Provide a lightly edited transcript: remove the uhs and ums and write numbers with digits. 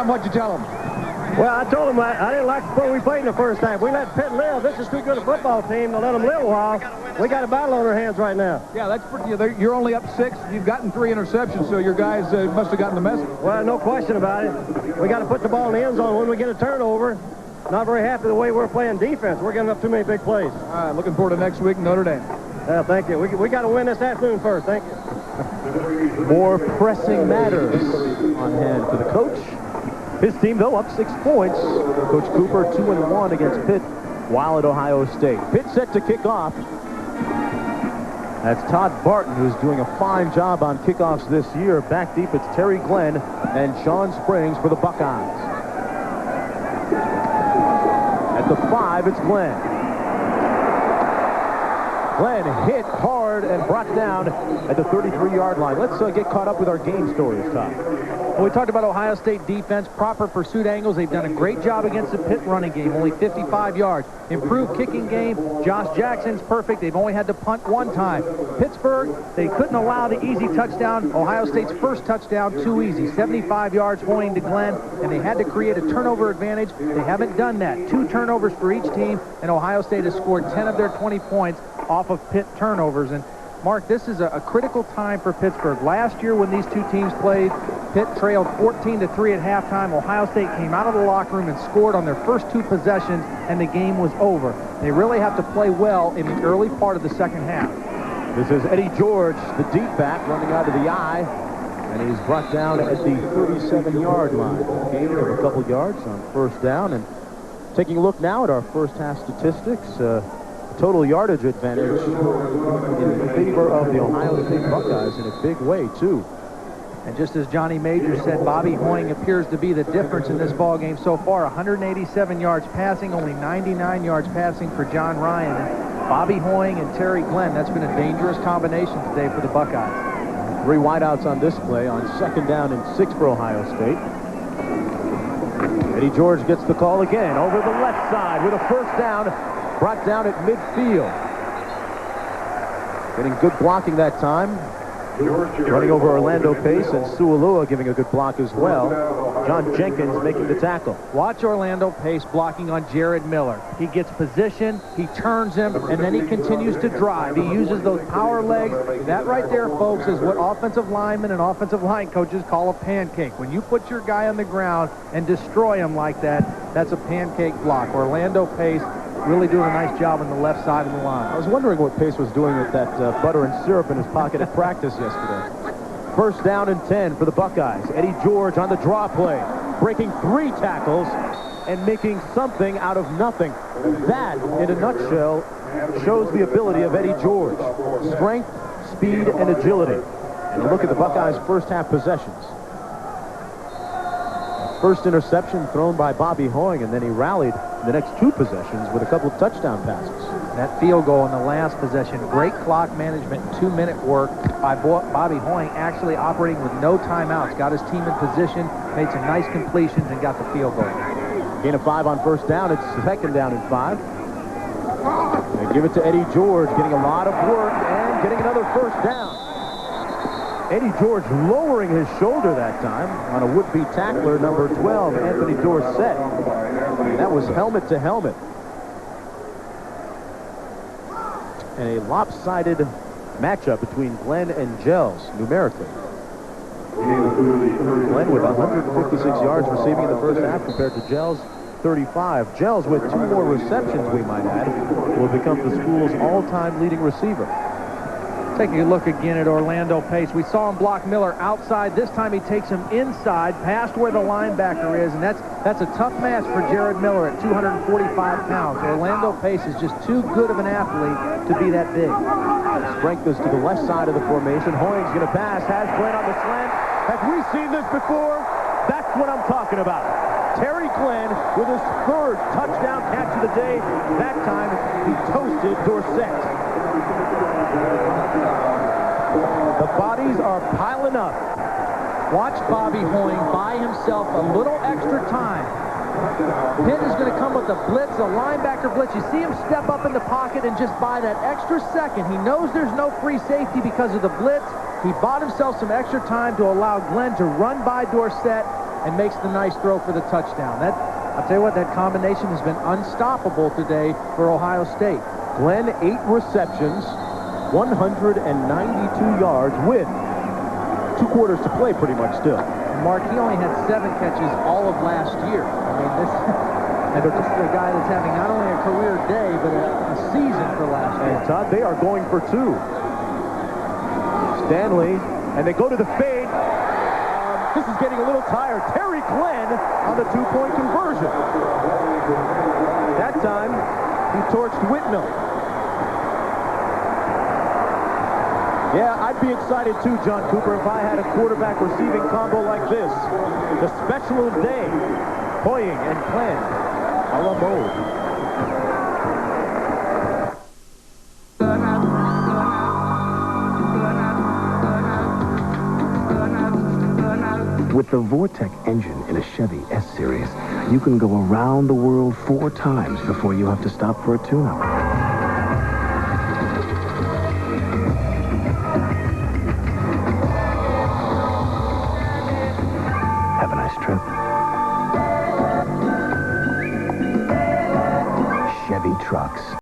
him? What'd you tell him? Well, I told him I didn't like the football we played in the first half. We let Pitt live. This is too good a football team to let them live a while. We got a battle on our hands right now. Yeah, that's pretty. You're only up 6. You've gotten 3 interceptions, so your guys must have gotten the message. Well, no question about it. We got to put the ball in the end zone when we get a turnover. Not very happy the way we're playing defense. We're giving up too many big plays. All right, looking forward to next week in Notre Dame. Yeah, thank you. We got to win this afternoon first. Thank you. More pressing matters on hand for the coach. His team, though, up 6 points. Coach Cooper 2-1 against Pitt while at Ohio State. Pitt set to kick off. That's Todd Barton, who's doing a fine job on kickoffs this year. Back deep, it's Terry Glenn and Sean Springs for the Buckeyes. At the 5, it's Glenn. Glenn hit hard and brought down at the 33-yard line. Let's get caught up with our game stories, Todd. Well, we talked about Ohio State defense, proper pursuit angles. They've done a great job against the Pitt running game, only 55 yards. Improved kicking game. Josh Jackson's perfect. They've only had to punt 1 time. Pittsburgh, they couldn't allow the easy touchdown. Ohio State's first touchdown, too easy. 75 yards pointing to Glenn, and they had to create a turnover advantage. They haven't done that. 2 turnovers for each team, and Ohio State has scored 10 of their 20 points off of Pitt turnovers. And Mark, this is a critical time for Pittsburgh. Last year when these 2 teams played, Pitt trailed 14-3 at halftime. Ohio State came out of the locker room and scored on their first 2 possessions, and the game was over. They really have to play well in the early part of the second half. This is Eddie George, the deep back, running out of the I, and he's brought down at the 37-yard line. Gain of a couple yards on first down. And taking a look now at our first half statistics, total yardage advantage in favor of the Ohio State Buckeyes in a big way, too. And just as Johnny Major said, Bobby Hoying appears to be the difference in this ball game so far. 187 yards passing, only 99 yards passing for John Ryan. And Bobby Hoying and Terry Glenn, that's been a dangerous combination today for the Buckeyes. 3 wideouts on this play on 2nd down and 6 for Ohio State. Eddie George gets the call again over the left side with a first down, brought down at midfield. Getting good blocking that time. Running over Orlando Pace, and Sualua giving a good block as well. John Jenkins making the tackle. Watch Orlando Pace blocking on Jared Miller. He gets position, he turns him, and then he continues to drive. He uses those power legs. That right there, folks, is what offensive linemen and offensive line coaches call a pancake. When you put your guy on the ground and destroy him like that, that's a pancake block. Orlando Pace really doing a nice job on the left side of the line. I was wondering what Pace was doing with that butter and syrup in his pocket at practice yesterday. First down and 10 for the Buckeyes. Eddie George on the draw play, breaking 3 tackles and making something out of nothing. That, in a nutshell, shows the ability of Eddie George. Strength, speed, and agility. And a look at the Buckeyes' first half possessions. First interception thrown by Bobby Hoying, and then he rallied the next 2 possessions with a couple of touchdown passes. That field goal in the last possession, great clock management, 2-minute work by Bobby Hoying, actually operating with no timeouts. Got his team in position, made some nice completions, and got the field goal. Gain of 5 on first down. It's 2nd down and 5. They give it to Eddie George, getting a lot of work and getting another first down. Eddie George lowering his shoulder that time on a would-be tackler, number 12, Anthony Dorsett. That was helmet to helmet. And a lopsided matchup between Glenn and Gels, numerically. Glenn with 156 yards receiving in the first half compared to Gels' 35. Gels, with 2 more receptions, we might add, will become the school's all-time leading receiver. Taking a look again at Orlando Pace. We saw him block Miller outside. This time he takes him inside, past where the linebacker is, and that's a tough match for Jared Miller at 245 pounds. Orlando Pace is just too good of an athlete to be that big. Strength is to the left side of the formation. Hoying's going to pass, has Glenn on the slant. Have we seen this before? That's what I'm talking about. Terry Glenn with his 3rd touchdown catch of the day. That time he toasted Dorsett. The bodies are piling up. Watch Bobby Hoying buy himself a little extra time. Pitt is going to come with a blitz, a linebacker blitz. You see him step up in the pocket and just buy that extra second. He knows there's no free safety because of the blitz. He bought himself some extra time to allow Glenn to run by Dorsett, and makes the nice throw for the touchdown. I'll tell you what, that combination has been unstoppable today for Ohio State. Glenn, 8 receptions, 192 yards with 2 quarters to play pretty much still. And Mark, he only had 7 catches all of last year. I mean, this is a guy that's having not only a career day, but a season for last year. And Todd, they are going for 2. Stanley, and they go to the fade. This is getting a little tired. Terry Glenn on the 2-point conversion. That time, he torched Whitnell. Yeah, I'd be excited too, John Cooper, if I had a quarterback receiving combo like this. The special of the day, Hoying and Glenn a la mode. With the Vortec engine in a Chevy S-Series, you can go around the world 4 times before you have to stop for a tune-up. Have a nice trip. Chevy Trucks.